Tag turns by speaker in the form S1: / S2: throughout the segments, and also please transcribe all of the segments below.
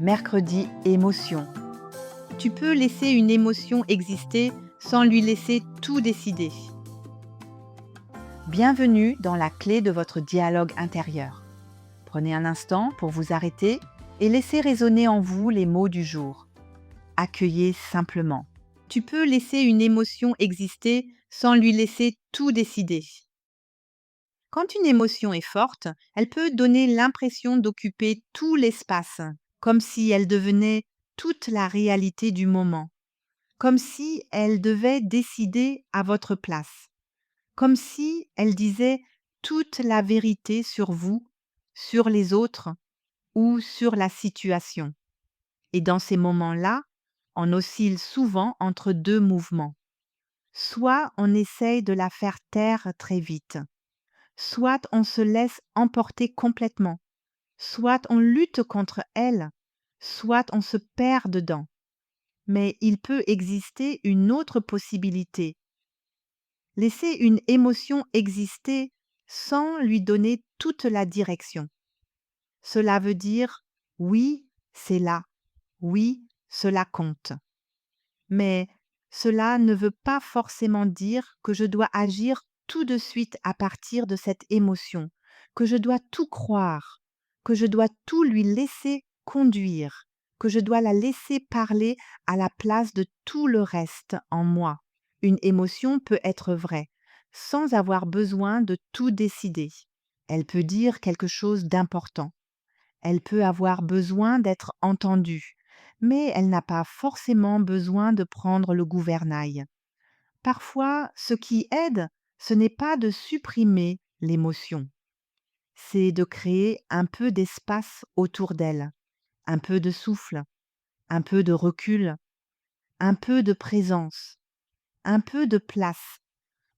S1: Mercredi, émotion. Tu peux laisser une émotion exister sans lui laisser tout décider. Bienvenue dans la clé de votre dialogue intérieur. Prenez un instant pour vous arrêter et laissez résonner en vous les mots du jour. Accueillez simplement. Tu peux laisser une émotion exister sans lui laisser tout décider. Quand une émotion est forte, elle peut donner l'impression d'occuper tout l'espace, comme si elle devenait toute la réalité du moment, comme si elle devait décider à votre place, comme si elle disait toute la vérité sur vous, sur les autres ou sur la situation. Et dans ces moments-là, on oscille souvent entre deux mouvements. Soit on essaye de la faire taire très vite, soit on se laisse emporter complètement, soit on lutte contre elle, soit on se perd dedans. Mais il peut exister une autre possibilité. Laisser une émotion exister sans lui donner toute la direction. Cela veut dire oui, c'est là, oui, cela compte. Mais cela ne veut pas forcément dire que je dois agir tout de suite à partir de cette émotion, que je dois tout croire, que je dois tout lui laisser conduire, que je dois la laisser parler à la place de tout le reste en moi. Une émotion peut être vraie, sans avoir besoin de tout décider. Elle peut dire quelque chose d'important. Elle peut avoir besoin d'être entendue, mais elle n'a pas forcément besoin de prendre le gouvernail. Parfois, ce qui aide, ce n'est pas de supprimer l'émotion, c'est de créer un peu d'espace autour d'elle, un peu de souffle, un peu de recul, un peu de présence, un peu de place,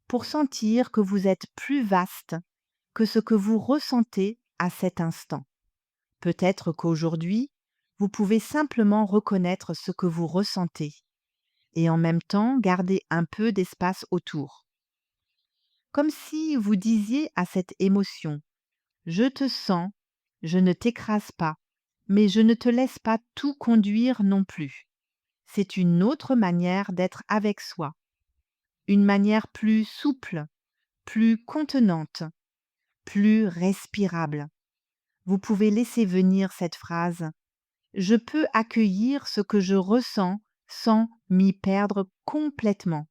S1: pour sentir que vous êtes plus vaste que ce que vous ressentez à cet instant. Peut-être qu'aujourd'hui, vous pouvez simplement reconnaître ce que vous ressentez et en même temps garder un peu d'espace autour. Comme si vous disiez à cette émotion: je te sens, je ne t'écrase pas, mais je ne te laisse pas tout conduire non plus. C'est une autre manière d'être avec soi, une manière plus souple, plus contenante, plus respirable. Vous pouvez laisser venir cette phrase: je peux accueillir ce que je ressens sans m'y perdre complètement.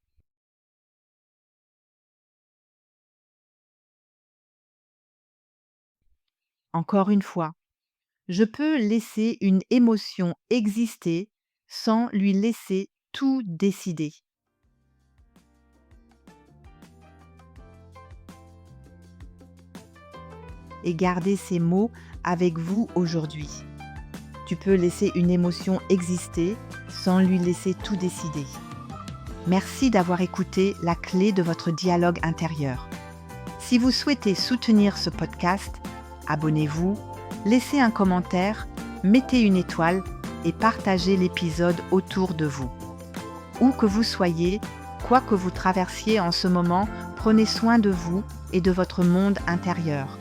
S1: Encore une fois, je peux laisser une émotion exister sans lui laisser tout décider. Et gardez ces mots avec vous aujourd'hui. Tu peux laisser une émotion exister sans lui laisser tout décider. Merci d'avoir écouté la clé de votre dialogue intérieur. Si vous souhaitez soutenir ce podcast, abonnez-vous, laissez un commentaire, mettez une étoile et partagez l'épisode autour de vous. Où que vous soyez, quoi que vous traversiez en ce moment, prenez soin de vous et de votre monde intérieur.